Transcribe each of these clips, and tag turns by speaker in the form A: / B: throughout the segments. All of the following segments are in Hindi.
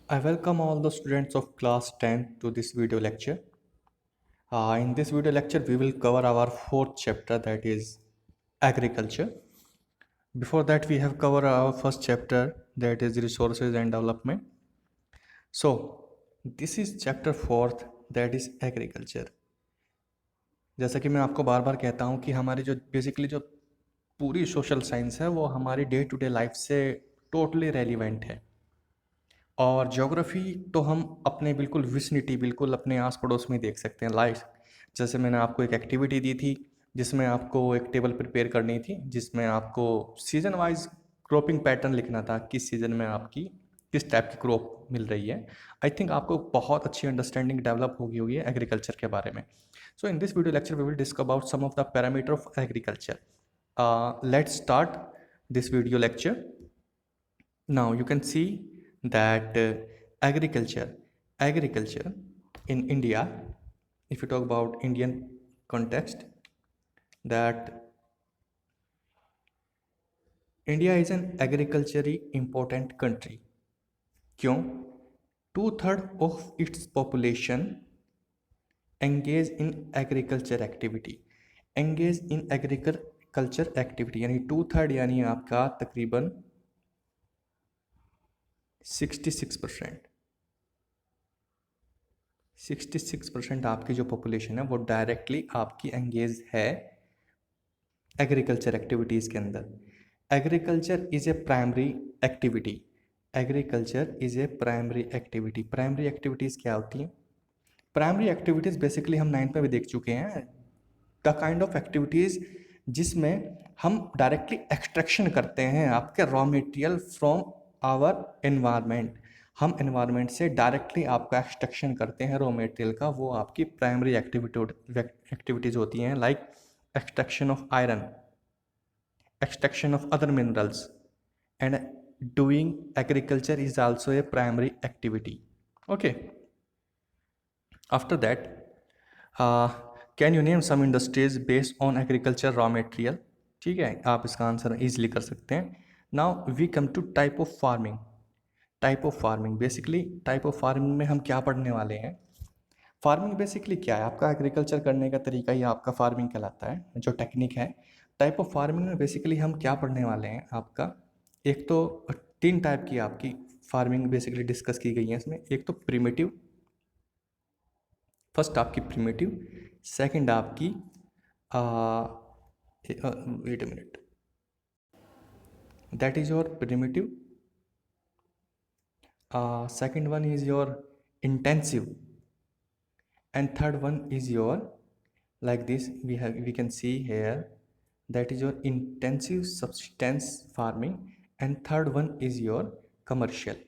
A: I welcome all the students of class 10 to this video lecture. In this video lecture, we will cover our fourth chapter, that is agriculture. Before that, we have covered our first chapter, that is resources and development. So, this is chapter fourth, that is agriculture. जैसा कि मैं आपको बार बार कहता हूँ कि हमारी जो बेसिकली जो पूरी सोशल साइंस है वो हमारी डे टू डे लाइफ से टोटली रेलिवेंट है। और ज्योग्राफी तो हम अपने बिल्कुल विसिनिटी बिल्कुल अपने आस पड़ोस में देख सकते हैं लाइफ। जैसे मैंने आपको एक एक्टिविटी दी थी जिसमें आपको एक टेबल प्रिपेयर करनी थी जिसमें आपको सीज़न वाइज क्रॉपिंग पैटर्न लिखना था, किस सीज़न में आपकी किस टाइप की क्रॉप मिल रही है। आई थिंक आपको बहुत अच्छी अंडरस्टैंडिंग डेवलप होगी हुई है एग्रीकल्चर के बारे में। So in this video lecture we will discuss about some of the parameter of agriculture. Let's start this video lecture. Now you can see that agriculture in India, if you talk about Indian context, that India is an agriculturally important country. क्यों? 2/3 of its population engage in agriculture activity. Engage in agriculture activity यानी 2/3 यानी आपका तकरीबन 66%। 66% आपकी जो पॉपुलेशन है वो डायरेक्टली आपकी एंगेज है एग्रीकल्चर एक्टिविटीज़ के अंदर। Agriculture is a primary activity. Agriculture is a primary activity. Primary activities क्या होती हैं? प्राइमरी एक्टिविटीज़ बेसिकली हम 9th में भी देख चुके हैं। द काइंड ऑफ एक्टिविटीज़ जिसमें हम डायरेक्टली एक्सट्रैक्शन करते हैं आपके raw material from our environment. हम एनवायरनमेंट से डायरेक्टली आपका एक्सट्रैक्शन करते हैं रॉ मटेरियल का, वो आपकी प्राइमरी एक्टिविटीज़ होती हैं। Like extraction of iron, extraction of other minerals, and doing agriculture is also a primary activity. Okay, after that, uh, can you name some industries based on agriculture raw material? ठीक है, आप इसका आंसर इजीली कर सकते हैं। Now we come to type of farming. Type of farming, basically type of farming में हम क्या पढ़ने वाले हैं? फार्मिंग बेसिकली क्या है? आपका एग्रीकल्चर करने का तरीका ही आपका फार्मिंग कहलाता है, जो टेक्निक है। टाइप ऑफ फार्मिंग में बेसिकली हम क्या पढ़ने वाले हैं आपका, एक तो 3 टाइप की आपकी फार्मिंग बेसिकली डिस्कस की गई है इसमें। एक तो प्रिमिटिव, फर्स्ट आपकी प्रिमिटिव, सेकंड आपकी wait a minute, that is your primitive, second one is your intensive, and third one is your, like this we can see here, that is your intensive subsistence farming, and third one is your commercial.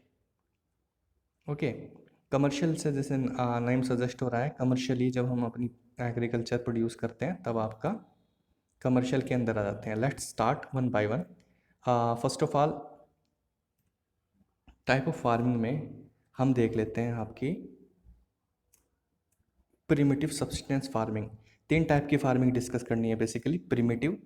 A: Okay, commercial से जैसे नेम सजेस्ट हो रहा है, कमर्शियली जब हम अपनी एग्रीकल्चर प्रोड्यूस करते हैं तब आपका कमर्शियल के अंदर आ जाते हैं। Let's start one by one. First of all type of farming में हम देख लेते हैं आपकी प्रिमिटिव सब्सटेंस फार्मिंग। 3 टाइप की फार्मिंग डिस्कस करनी है basically. Primitive,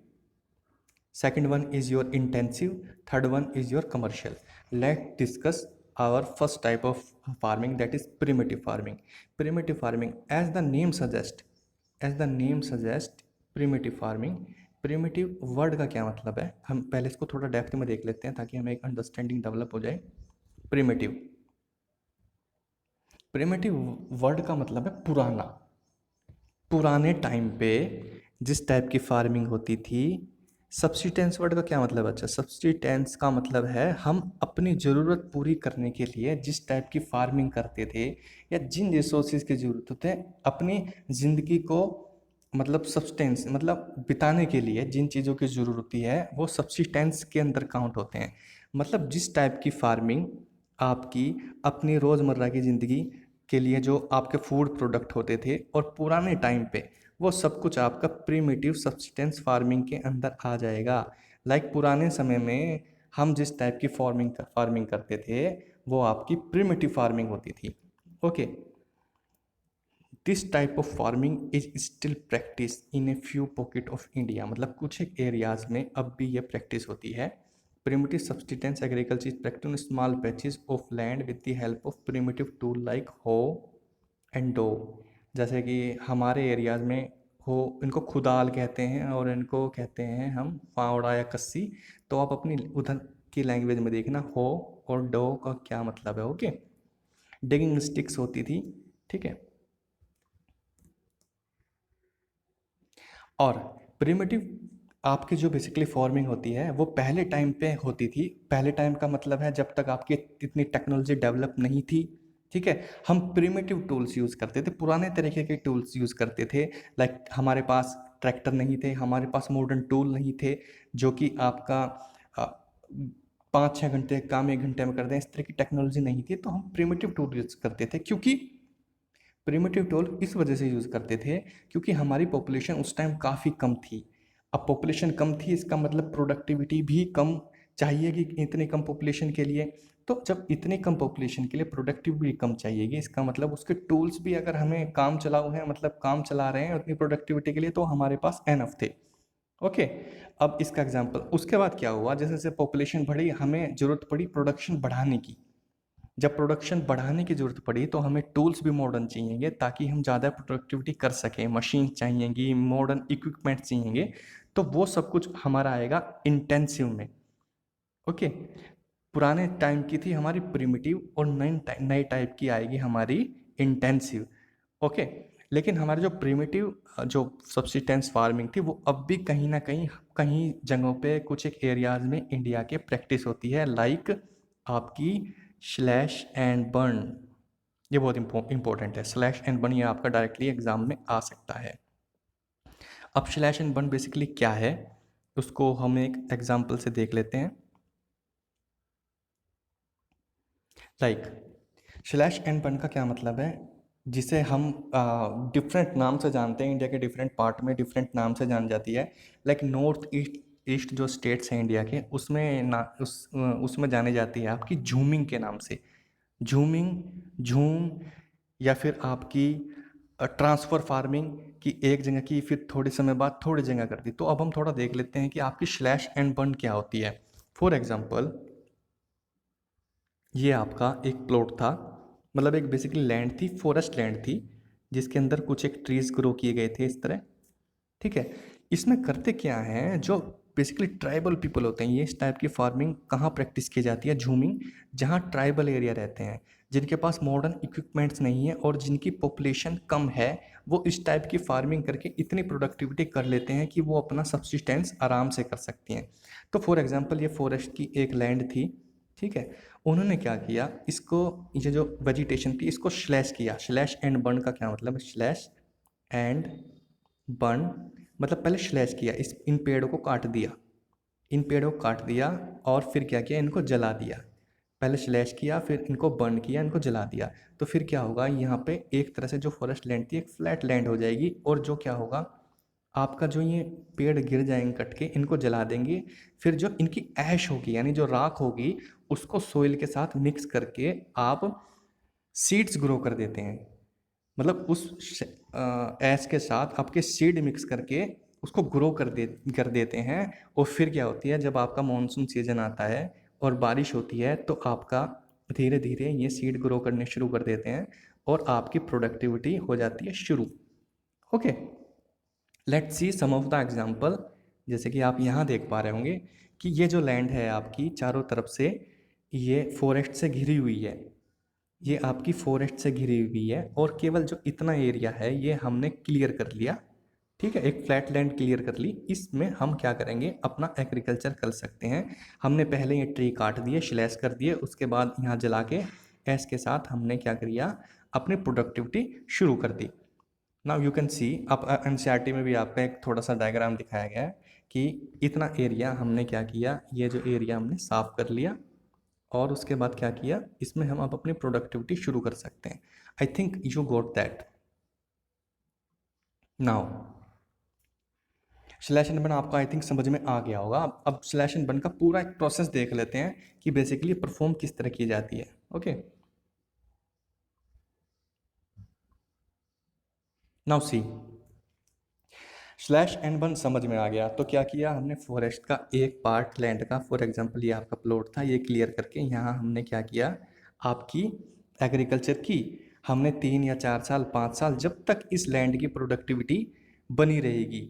A: second one is your intensive, third one is your commercial. Let discuss our first type of farming, that is primitive farming. Primitive farming as the name suggest, primitive farming. Primitive word का क्या मतलब है, हम पहले इसको थोड़ा डेप्थ में देख लेते हैं ताकि हमें एक अंडरस्टैंडिंग डेवलप हो जाए। प्रिमिटिव, प्रिमिटिव वर्ड का मतलब है पुराना। पुराने टाइम पे जिस टाइप की फार्मिंग होती थी। सब्सिस्टेंस वर्ड का क्या मतलब है? अच्छा, सब्सिस्टेंस का मतलब है हम अपनी ज़रूरत पूरी करने के लिए जिस टाइप की फार्मिंग करते थे या जिन रिसोर्सेज की ज़रूरत होते हैं अपनी ज़िंदगी को, मतलब सब्सटेंस मतलब बिताने के लिए जिन चीज़ों की ज़रूरत होती है वो सब्सिस्टेंस के अंदर काउंट होते हैं। मतलब जिस टाइप की फार्मिंग आपकी अपनी रोज़मर्रा की ज़िंदगी के लिए जो आपके फूड प्रोडक्ट होते थे, और पुराने टाइम पे वो सब कुछ आपका प्रिमिटिव सब्सिस्टेंस फार्मिंग के अंदर आ जाएगा। लाइक पुराने समय में हम जिस टाइप की फार्मिंग करते थे वो आपकी प्रिमिटिव फार्मिंग होती थी। Okay, this type of farming is still practice in a few pocket of India. मतलब कुछ एक एरियाज़ में अब भी ये प्रैक्टिस होती है। Primitive subsistence agriculture is practiced on small patches of land with the help of primitive tool like hoe and dough. जैसे कि हमारे एरियाज में हो, इनको खुदाल कहते हैं और इनको कहते हैं हम फावड़ा या कस्सी। तो आप अपनी उधर की लैंग्वेज में देखना हो और डो का क्या मतलब है। ओके, डिगिंग स्टिक्स होती थी, ठीक है। और प्रिमिटिव आपकी जो बेसिकली फार्मिंग होती है वो पहले टाइम पे होती थी। पहले टाइम का मतलब है जब तक आपकी इतनी टेक्नोलॉजी डेवलप नहीं थी, ठीक है। हम प्रिमिटिव टूल्स यूज़ करते थे, पुराने तरीके के टूल्स यूज़ करते थे। लाइक हमारे पास ट्रैक्टर नहीं थे, हमारे पास मॉडर्न टूल नहीं थे जो कि आपका 5-6 घंटे काम 1 घंटे में कर दें, इस तरह की टेक्नोलॉजी नहीं थी। तो हम प्रिमिटिव टूल यूज़ करते थे, क्योंकि प्रिमिटिव टूल इस वजह से यूज़ करते थे क्योंकि हमारी पॉपुलेशन उस टाइम काफ़ी कम थी। अब पॉपुलेशन कम थी, इसका मतलब प्रोडक्टिविटी भी कम चाहिएगी इतनी कम पॉपुलेशन के लिए। तो जब इतनी कम पॉपुलेशन के लिए प्रोडक्टिविटी कम चाहिएगी, इसका मतलब उसके टूल्स भी अगर हमें काम चलाऊ हैं, मतलब काम चला रहे हैं उतनी प्रोडक्टिविटी के लिए, तो हमारे पास एनफ थे। ओके, अब इसका एग्जांपल उसके बाद क्या हुआ, जैसे जैसे पॉपुलेशन बढ़ी हमें ज़रूरत पड़ी प्रोडक्शन बढ़ाने की। जब प्रोडक्शन बढ़ाने की ज़रूरत पड़ी तो हमें टूल्स भी मॉडर्न चाहिएंगे ताकि हम ज़्यादा प्रोडक्टिविटी कर सकें। मशीन चाहिएंगी, मॉडर्न इक्विपमेंट चाहिएंगे, तो वो सब कुछ हमारा आएगा इंटेंसिव में। ओके, पुराने टाइम की थी हमारी प्रिमिटिव और नई टाइप की आएगी हमारी इंटेंसिव। ओके, लेकिन हमारी जो प्रिमिटिव जो सब्सिस्टेंस फार्मिंग थी वो अब भी कहीं ना कहीं जगहों पे कुछ एक एरियाज में इंडिया के प्रैक्टिस होती है। लाइक आपकी स्लैश एंड बर्न, ये बहुत इंपॉर्टेंट है। स्लैश एंड बर्न ये आपका डायरेक्टली एग्जाम में आ सकता है। अब स्लैश एंड बर्न बेसिकली क्या है उसको हम एक एग्जाम्पल से देख लेते हैं। लाइक स्लैश एंड बर्न का क्या मतलब है, जिसे हम डिफरेंट नाम से जानते हैं, इंडिया के डिफरेंट पार्ट में डिफरेंट नाम से जान जाती है। लाइक नॉर्थ ईस्ट जो स्टेट्स हैं इंडिया के, उसमें जानी जाती है आपकी झूमिंग के नाम से। झूम, या फिर आपकी ट्रांसफ़र फार्मिंग की एक जगह की फिर थोड़े समय बाद थोड़ी जगह कर दी। तो अब हम थोड़ा देख लेते हैं कि आपकी स्लैश एंड बर्न क्या होती है। फॉर एग्जांपल, ये आपका एक प्लॉट था, मतलब एक बेसिकली लैंड थी, फॉरेस्ट लैंड थी, जिसके अंदर कुछ एक ट्रीज ग्रो किए गए थे इस तरह, ठीक है। इसमें करते क्या हैं, जो बेसिकली ट्राइबल पीपल होते हैं, ये इस टाइप की फार्मिंग कहाँ प्रैक्टिस की जाती है, झूमिंग, जहाँ ट्राइबल एरिया रहते हैं, जिनके पास मॉडर्न इक्विपमेंट्स नहीं है और जिनकी पॉपुलेशन कम है, वो इस टाइप की फार्मिंग करके इतनी प्रोडक्टिविटी कर लेते हैं कि वो अपना सब्सिस्टेंस आराम से कर सकती हैं। तो फॉर एग्जांपल ये फॉरेस्ट की एक लैंड थी, ठीक है। उन्होंने क्या किया, इसको ये जो वेजिटेशन थी इसको स्लैश किया। स्लैश एंड बर्न का क्या मतलब है, स्लैश एंड बर्न मतलब पहले स्लैश किया, इन पेड़ों को काट दिया, इन पेड़ों को काट दिया और फिर क्या किया, इनको जला दिया। पहले स्लैश किया, फिर इनको बर्न किया, इनको जला दिया। तो फिर क्या होगा, यहाँ पे एक तरह से जो फॉरेस्ट लैंड थी एक फ्लैट लैंड हो जाएगी, और जो क्या होगा, आपका जो ये पेड़ गिर जाएंगे कट के, इनको जला देंगे, फिर जो इनकी ऐश होगी यानी जो राख होगी उसको सोइल के साथ मिक्स करके आप सीड्स ग्रो कर देते हैं। मतलब उस ऐश के साथ आपके सीड मिक्स करके उसको ग्रो कर देते हैं। और फिर क्या होती है, जब आपका मानसून सीजन आता है और बारिश होती है तो आपका धीरे धीरे ये सीड ग्रो करने शुरू कर देते हैं और आपकी प्रोडक्टिविटी हो जाती है शुरू। Okay, let's see some of the example. जैसे कि आप यहाँ देख पा रहे होंगे कि ये जो लैंड है आपकी चारों तरफ से ये फॉरेस्ट से घिरी हुई है, ये आपकी फॉरेस्ट से घिरी हुई है, और केवल जो इतना एरिया है ये हमने क्लियर कर लिया, ठीक है, एक फ्लैट लैंड क्लियर कर ली। इसमें हम क्या करेंगे, अपना एग्रीकल्चर कर सकते हैं। हमने पहले ये ट्री काट दिए, स्लैश कर दिए, उसके बाद यहाँ जला के ऐश के साथ हमने क्या किया, अपनी प्रोडक्टिविटी शुरू कर दी। नाउ यू कैन सी, अब एनसीईआरटी में भी आपका एक थोड़ा सा डायग्राम दिखाया गया है कि इतना एरिया हमने क्या किया, ये जो एरिया हमने साफ कर लिया और उसके बाद क्या किया, इसमें हम अब अपनी प्रोडक्टिविटी शुरू कर सकते हैं। I think you got that. Now slash and burn आपका आई थिंक समझ में आ गया होगा। अब स्लैश एंड बर्न का पूरा एक प्रोसेस देख लेते हैं कि बेसिकली परफॉर्म किस तरह की जाती है। Okay, now see, slash and burn समझ में आ गया तो क्या किया हमने, फॉरेस्ट का एक पार्ट लैंड का, फॉर एग्जांपल ये आपका प्लॉट था, ये क्लियर करके यहाँ हमने क्या किया, आपकी एग्रीकल्चर की। हमने 3 या 4 साल 5 साल जब तक इस लैंड की प्रोडक्टिविटी बनी रहेगी।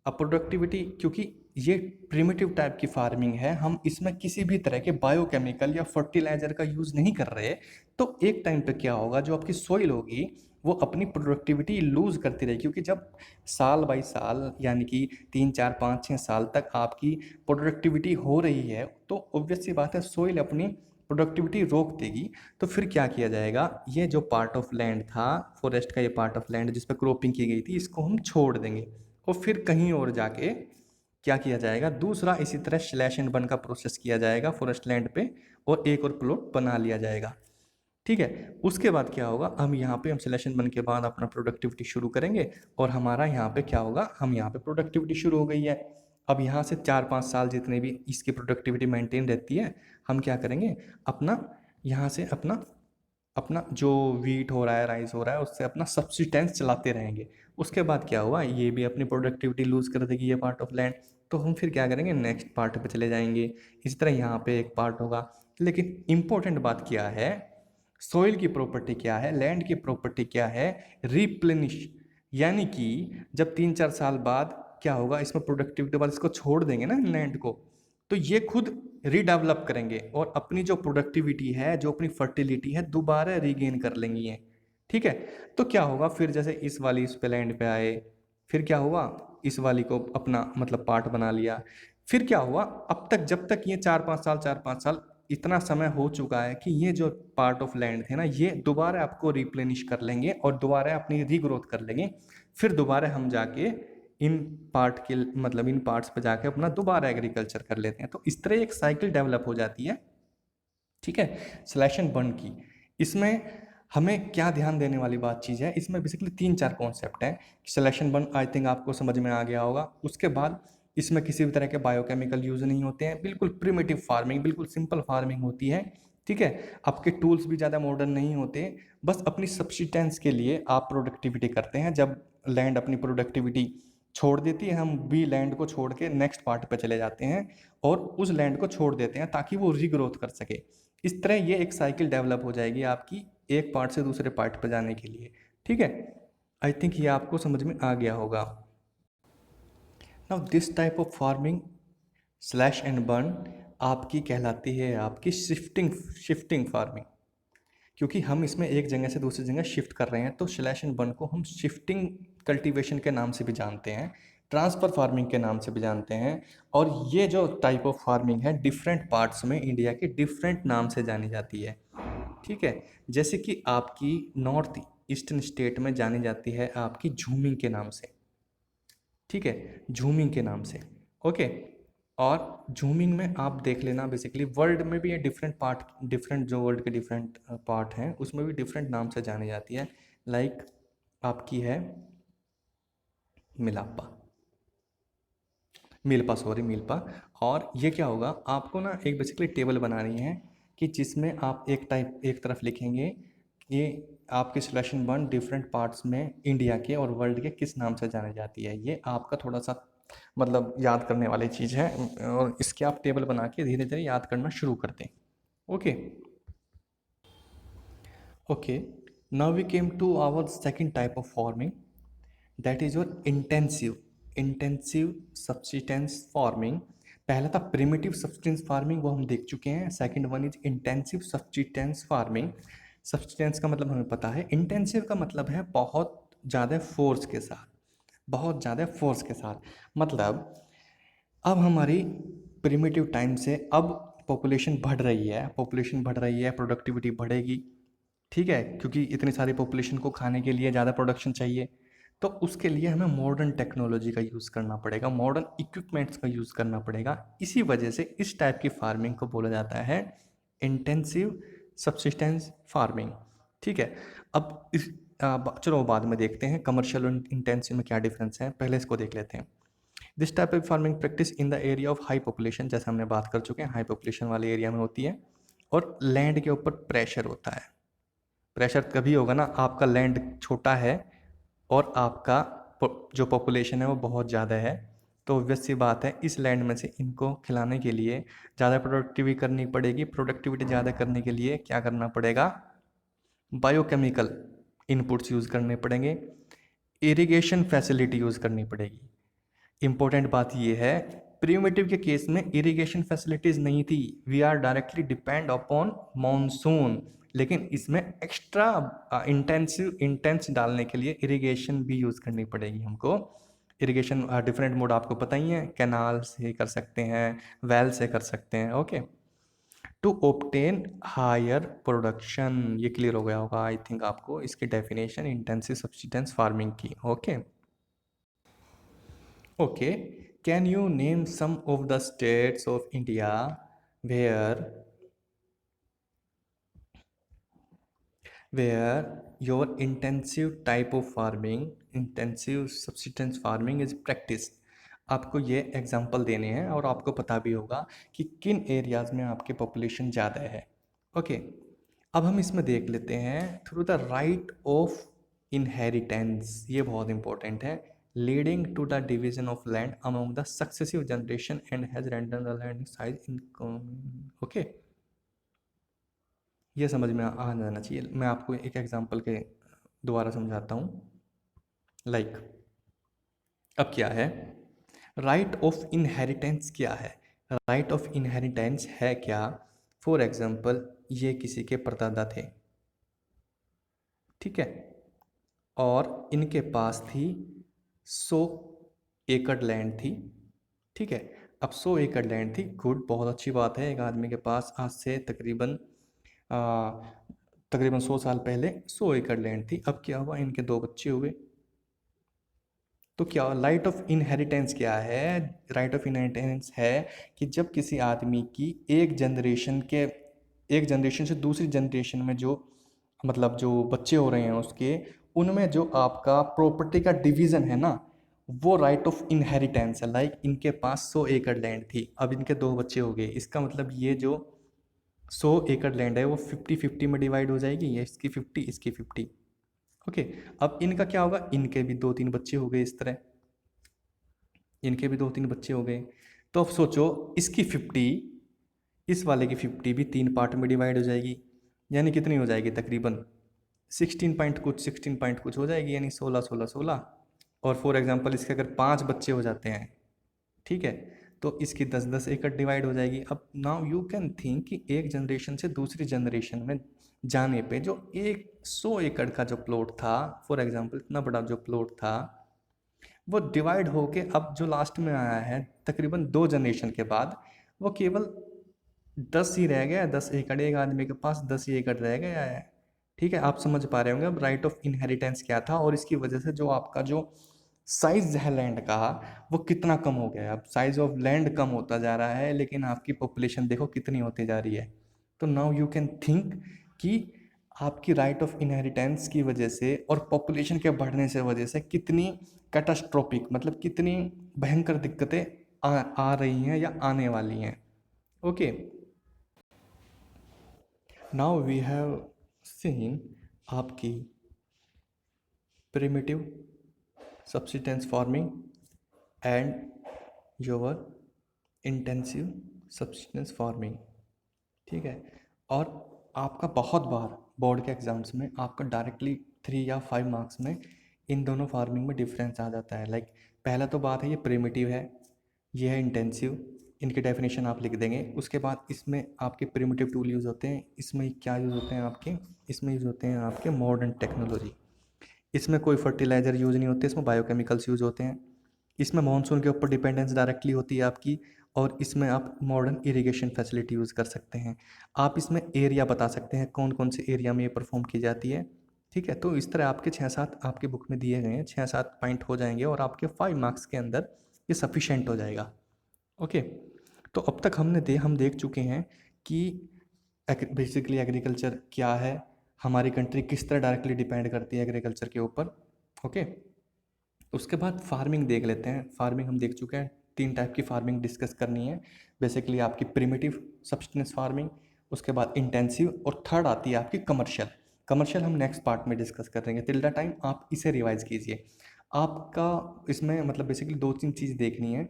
A: अब प्रोडक्टिविटी, क्योंकि ये प्रिमिटिव टाइप की फार्मिंग है, हम इसमें किसी भी तरह के बायोकेमिकल या फर्टिलाइजर का यूज़ नहीं कर रहे, तो एक टाइम पे क्या होगा, जो आपकी सोइल होगी वो अपनी प्रोडक्टिविटी लूज़ करती रहेगी। क्योंकि जब साल बाई साल यानी कि 3 4 5 6 साल तक आपकी प्रोडक्टिविटी हो रही है, तो ऑब्वियस सी बात है सोइल अपनी प्रोडक्टिविटी रोक देगी। तो फिर क्या किया जाएगा, ये जो पार्ट ऑफ लैंड था, फॉरेस्ट का ये पार्ट ऑफ लैंड जिस पर क्रॉपिंग की गई थी, इसको हम छोड़ देंगे और फिर कहीं और जाके क्या किया जाएगा, दूसरा इसी तरह स्लैश एंड बर्न का प्रोसेस किया जाएगा फॉरेस्ट लैंड पे, और एक और प्लॉट बना लिया जाएगा। ठीक है, उसके बाद क्या होगा, हम यहाँ पे हम सिलेक्शन बन के बाद अपना प्रोडक्टिविटी शुरू करेंगे, और हमारा यहाँ पे क्या होगा, हम यहाँ पे प्रोडक्टिविटी शुरू हो गई है। अब यहाँ से 4 5 साल जितने भी इसकी प्रोडक्टिविटी मेंटेन रहती है, हम क्या करेंगे, अपना यहाँ से अपना अपना जो वीट हो रहा है, राइस हो रहा है, उससे अपना सब्सिस्टेंस चलाते रहेंगे। उसके बाद क्या हुआ, ये भी अपनी प्रोडक्टिविटी लूज़ कर देगी ये पार्ट ऑफ लैंड, तो हम फिर क्या करेंगे, नेक्स्ट पार्ट पे चले जाएंगे। इसी तरह यहाँ पे एक पार्ट होगा। लेकिन इम्पोर्टेंट बात क्या है, सोइल की प्रॉपर्टी क्या है, लैंड की प्रॉपर्टी क्या है, रिप्लेनिश, यानी कि जब 3 4 साल बाद क्या होगा, इसमें प्रोडक्टिविटी बाद इसको छोड़ देंगे ना लैंड को, तो ये खुद रीडेवलप करेंगे और अपनी जो प्रोडक्टिविटी है, जो अपनी फर्टिलिटी है, दोबारा रीगेन कर लेंगी ये। ठीक है, तो क्या होगा फिर, जैसे इस वाली इस पे लैंड पे आए, फिर क्या हुआ, इस वाली को अपना मतलब पार्ट बना लिया। फिर क्या हुआ, अब तक जब तक ये 4 5 साल इतना समय हो चुका है कि ये जो पार्ट ऑफ लैंड थे ना, ये दोबारा आपको रिप्लेनिश कर लेंगे और दोबारा अपनी रीग्रोथ कर लेंगे। फिर दोबारा हम जाके इन पार्ट के मतलब इन पार्ट्स पे जाके अपना दोबारा एग्रीकल्चर कर लेते हैं। तो इस तरह एक साइकिल डेवलप हो जाती है। ठीक है, सिलेक्शन बर्न की, इसमें हमें क्या ध्यान देने वाली बात चीज़ है, इसमें बेसिकली 3 4 कॉन्सेप्ट हैं। सिलेक्शन बर्न आई थिंक आपको समझ में आ गया होगा। उसके बाद इसमें किसी भी तरह के बायोकेमिकल यूज़ नहीं होते हैं, बिल्कुल प्रिमिटिव फार्मिंग, बिल्कुल सिंपल फार्मिंग होती है। ठीक है, आपके टूल्स भी ज़्यादा मॉडर्न नहीं होते, बस अपनी सब्सिस्टेंस के लिए आप प्रोडक्टिविटी करते हैं। जब लैंड अपनी प्रोडक्टिविटी छोड़ देती है, हम भी लैंड को छोड़ के नेक्स्ट पार्ट पे चले जाते हैं और उस लैंड को छोड़ देते हैं ताकि वो रीग्रोथ कर सके। इस तरह ये एक साइकिल डेवलप हो जाएगी आपकी, एक पार्ट से दूसरे पार्ट पर जाने के लिए। ठीक है, आई थिंक ये आपको समझ में आ गया होगा। Now this type of farming slash and burn आपकी कहलाती है आपकी शिफ्टिंग फार्मिंग, क्योंकि हम इसमें एक जगह से दूसरी जगह शिफ्ट कर रहे हैं। तो स्लैश एंड बर्न को हम शिफ्टिंग कल्टीवेशन के नाम से भी जानते हैं, ट्रांसफ़र फार्मिंग के नाम से भी जानते हैं। और ये जो टाइप ऑफ फार्मिंग है, डिफरेंट पार्ट्स में इंडिया के डिफरेंट नाम से जानी जाती है। ठीक है, जैसे कि आपकी नॉर्थ ईस्टर्न स्टेट में जानी जाती है आपकी झूमिंग के नाम से। ठीक है, झूमिंग के नाम से। ओके, और झूमिंग में आप देख लेना, बेसिकली वर्ल्ड में भी ये डिफरेंट पार्ट, डिफरेंट जो वर्ल्ड के डिफरेंट पार्ट हैं उसमें भी डिफरेंट नाम से जानी जाती है। लाइक आपकी है मिलापा, मिल्पा, सॉरी मिल्पा। और ये क्या होगा, आपको ना एक बेसिकली टेबल बनानी है कि जिसमें आप एक तरफ लिखेंगे कि आपकी सिलेक्शन बर्न डिफरेंट पार्ट्स में इंडिया के और वर्ल्ड के किस नाम से जानी जाती है। ये आपका थोड़ा सा मतलब याद करने वाली चीज़ है, और इसके आप टेबल बना के धीरे धीरे याद करना शुरू कर दें। Okay okay, now we came to our second type of farming, that is your intensive subsistence farming. पहला था प्रिमिटिव सब्सिस्टेंस फार्मिंग, वो हम देख चुके हैं। Second one is intensive subsistence farming. Subsistence का मतलब हमें पता है, इंटेंसिव का मतलब है बहुत ज़्यादा फोर्स के साथ, बहुत ज़्यादा फोर्स के साथ। मतलब अब हमारी प्रिमिटिव टाइम से अब पॉपुलेशन बढ़ रही है, पॉपुलेशन बढ़ रही है, प्रोडक्टिविटी बढ़ेगी। ठीक है, क्योंकि इतनी सारी पॉपुलेशन को खाने के लिए ज़्यादा प्रोडक्शन चाहिए, तो उसके लिए हमें मॉडर्न टेक्नोलॉजी का यूज़ करना पड़ेगा, मॉडर्न इक्विपमेंट्स का यूज़ करना पड़ेगा। इसी वजह से इस टाइप की फार्मिंग को बोला जाता है इंटेंसिव सब्सिस्टेंस फार्मिंग। ठीक है, अब चलो बाद में देखते हैं कमर्शियल और इंटेंसिव में क्या डिफरेंस है, पहले इसको देख लेते हैं। This type of farming practice in the area of high population, जैसे हमने बात कर चुके हैं, हाई पॉपुलेशन वाले एरिया में होती है। और लैंड के ऊपर प्रेशर होता है। प्रेशर कभी होगा ना, आपका लैंड छोटा है और आपका जो पॉपुलेशन है वो बहुत ज़्यादा है, तो ऑब्वियस सी बात है इस लैंड में से इनको खिलाने के लिए ज़्यादा प्रोडक्टिविटी करनी पड़ेगी। प्रोडक्टिविटी ज़्यादा करने के लिए क्या करना पड़ेगा, बायोकेमिकल इनपुट्स यूज़ करने पड़ेंगे, इरिगेशन फैसिलिटी यूज़ करनी पड़ेगी। इम्पोर्टेंट बात यह है, प्रिमिटिव के केस में इरिगेशन फैसिलिटीज़ नहीं थी, we are directly depend upon monsoon, लेकिन इसमें एक्स्ट्रा इंटेंस डालने के लिए इरिगेशन भी यूज़ करनी पड़ेगी हमको। इरिगेशन डिफरेंट मोड आपको पता ही है, कैनाल से कर सकते हैं, वेल से कर सकते हैं। Okay, to obtain higher production, ये क्लियर हो गया होगा आई थिंक आपको इसकी डेफिनेशन इंटेंसिव सब्सिस्टेंस फार्मिंग की। Okay, can you name some of the states of India where your intensive type of farming, intensive subsistence farming is practiced। आपको ये एग्जांपल देने हैं और आपको पता भी होगा कि किन एरियाज़ में आपकी पॉपुलेशन ज़्यादा है। ओके, अब हम इसमें देख लेते हैं through the right of inheritance, ये बहुत इंपॉर्टेंट है, leading to the division of land among the successive generation and has render the land size in. Okay, ये समझ में आ जाना चाहिए। मैं आपको एक एग्जांपल के द्वारा समझाता हूँ। लाइक अब क्या है राइट ऑफ इनहेरिटेंस, क्या है राइट ऑफ इनहेरिटेंस है क्या। फॉर एग्जांपल ये किसी के परदादा थे, ठीक है, और इनके पास थी 100 एकड़ लैंड थी, ठीक है। अब 100 एकड़ लैंड थी, गुड, बहुत अच्छी बात है। एक आदमी के पास आज से तकरीबन 100 साल पहले 100 एकड़ लैंड थी। अब क्या हुआ, इनके 2 बच्चे हुए, तो क्या राइट ऑफ इनहेरिटेंस क्या है, राइट ऑफ इनहेरिटेंस है कि जब किसी आदमी की एक जनरेशन से दूसरी जनरेशन में जो मतलब जो बच्चे हो रहे हैं उसके, उनमें जो आपका प्रॉपर्टी का डिवीज़न है ना, वो राइट ऑफ इनहेरिटेंस है। लाइक इनके पास 100 एकड़ लैंड थी, अब इनके 2 बच्चे हो गए, इसका मतलब ये जो 100 एकड़ लैंड है वो 50-50 में डिवाइड हो जाएगी, ये इसकी 50 इसकी 50। ओके, अब इनका क्या होगा, इनके भी 2-3 बच्चे हो गए, इस तरह इनके भी 2-3 बच्चे हो गए। तो अब सोचो इसकी 50 इस वाले की 50 भी 3 पार्ट में डिवाइड हो जाएगी, यानी कितनी हो जाएगी, तकरीबन 16 पॉइंट कुछ हो जाएगी, यानी 16। और फॉर एग्जांपल इसके अगर 5 बच्चे हो जाते हैं, ठीक है, तो इसकी 10-10 एकड़ डिवाइड हो जाएगी। अब नाउ यू कैन थिंक कि एक जनरेशन से दूसरी जनरेशन में जाने पे जो 100 एकड़ का जो प्लॉट था, फॉर एग्जांपल इतना बड़ा जो प्लॉट था, वो डिवाइड होके अब जो लास्ट में आया है तकरीबन 2 जनरेशन के बाद, वो केवल 10 ही रह गया, 10 एकड़, एक आदमी के पास 10 ही एकड़ रह गया है। ठीक है, आप समझ पा रहे होंगे अब राइट ऑफ इनहेरिटेंस क्या था, और इसकी वजह से जो आपका जो साइज है लैंड का वो कितना कम हो गया है। अब साइज ऑफ लैंड कम होता जा रहा है, लेकिन आपकी पॉपुलेशन देखो कितनी होती जा रही है। तो नाउ यू कैन थिंक कि आपकी राइट ऑफ इनहेरिटेंस की वजह से और पॉपुलेशन के बढ़ने से वजह से कितनी कैटास्ट्रोफिक, मतलब कितनी भयंकर दिक्कतें आ रही हैं या आने वाली हैं। Okay, now we have seen आपकी primitive subsistence farming and your intensive subsistence farming, ठीक है। और आपका बहुत बार बोर्ड के एग्ज़ाम्स में आपका डायरेक्टली 3 या 5 मार्क्स में इन दोनों फार्मिंग में डिफरेंस आ जाता है। लाइक पहला तो बात है ये प्रिमिटिव है, ये है इंटेंसिव, इनकी डेफिनेशन आप लिख देंगे। उसके बाद इसमें आपके प्रिमिटिव टूल यूज़ होते हैं, इसमें क्या यूज़ होते हैं आपके, इसमें यूज़ होते हैं आपके मॉडर्न टेक्नोलॉजी, इसमें कोई फर्टिलाइज़र यूज़ नहीं होते, इसमें बायोकेमिकल्स यूज़ होते हैं, इसमें मानसून के ऊपर डिपेंडेंस डायरेक्टली होती है आपकी, और इसमें आप मॉडर्न इरिगेशन फैसिलिटी यूज़ कर सकते हैं। आप इसमें एरिया बता सकते हैं कौन कौन से एरिया में ये परफॉर्म की जाती है, ठीक है। तो इस तरह आपके 6-7 आपके बुक में दिए गए हैं, 6-7 पॉइंट हो जाएंगे और आपके 5 मार्क्स के अंदर ये सफिशेंट हो जाएगा। ओके, तो अब तक हम देख चुके हैं कि बेसिकली एग्रीकल्चर क्या है, हमारी कंट्री किस तरह डायरेक्टली डिपेंड करती है एग्रीकल्चर के ऊपर। ओके, उसके बाद फार्मिंग देख लेते हैं। फार्मिंग हम देख चुके हैं, 3 टाइप की फार्मिंग डिस्कस करनी है बेसिकली, आपकी प्रिमिटिव सब्सिस्टेंस फार्मिंग, उसके बाद इंटेंसिव, और थर्ड आती है आपकी कमर्शियल। कमर्शियल हम नेक्स्ट पार्ट में डिस्कस करेंगे, टिल द टाइम आप इसे रिवाइज कीजिए। आपका इसमें मतलब बेसिकली 2-3 चीज़ देखनी है।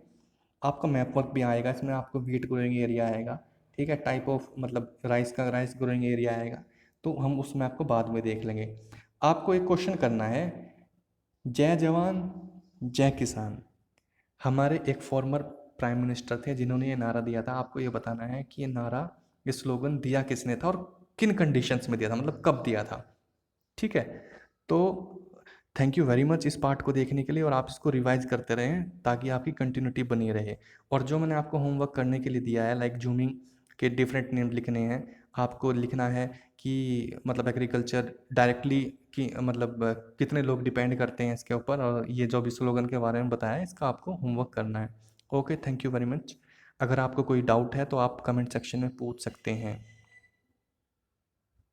A: आपका मैप वर्क भी आएगा, इसमें आपको व्हीट ग्रोइंग एरिया आएगा, ठीक है, टाइप ऑफ मतलब राइस ग्रोइंग एरिया आएगा, तो हम उस मैप को बाद में देख लेंगे। आपको एक क्वेश्चन करना है, जय जवान जय किसान। हमारे एक फॉर्मर प्राइम मिनिस्टर थे जिन्होंने ये नारा दिया था। आपको ये बताना है कि ये नारा, ये स्लोगन दिया किसने था और किन कंडीशंस में दिया था, मतलब कब दिया था, ठीक है। तो थैंक यू वेरी मच इस पार्ट को देखने के लिए, और आप इसको रिवाइज करते रहें ताकि आपकी कंटिन्यूटी बनी रहे। और जो मैंने आपको होमवर्क करने के लिए दिया है, लाइक जूमिंग के डिफरेंट नेम लिखने हैं, आपको लिखना है कि मतलब एग्रीकल्चर डायरेक्टली कि मतलब कितने लोग डिपेंड करते हैं इसके ऊपर, और ये जो भी स्लोगन के बारे में बताया है इसका आपको होमवर्क करना है। Okay, thank you very much. अगर आपको कोई डाउट है तो आप कमेंट सेक्शन में पूछ सकते हैं।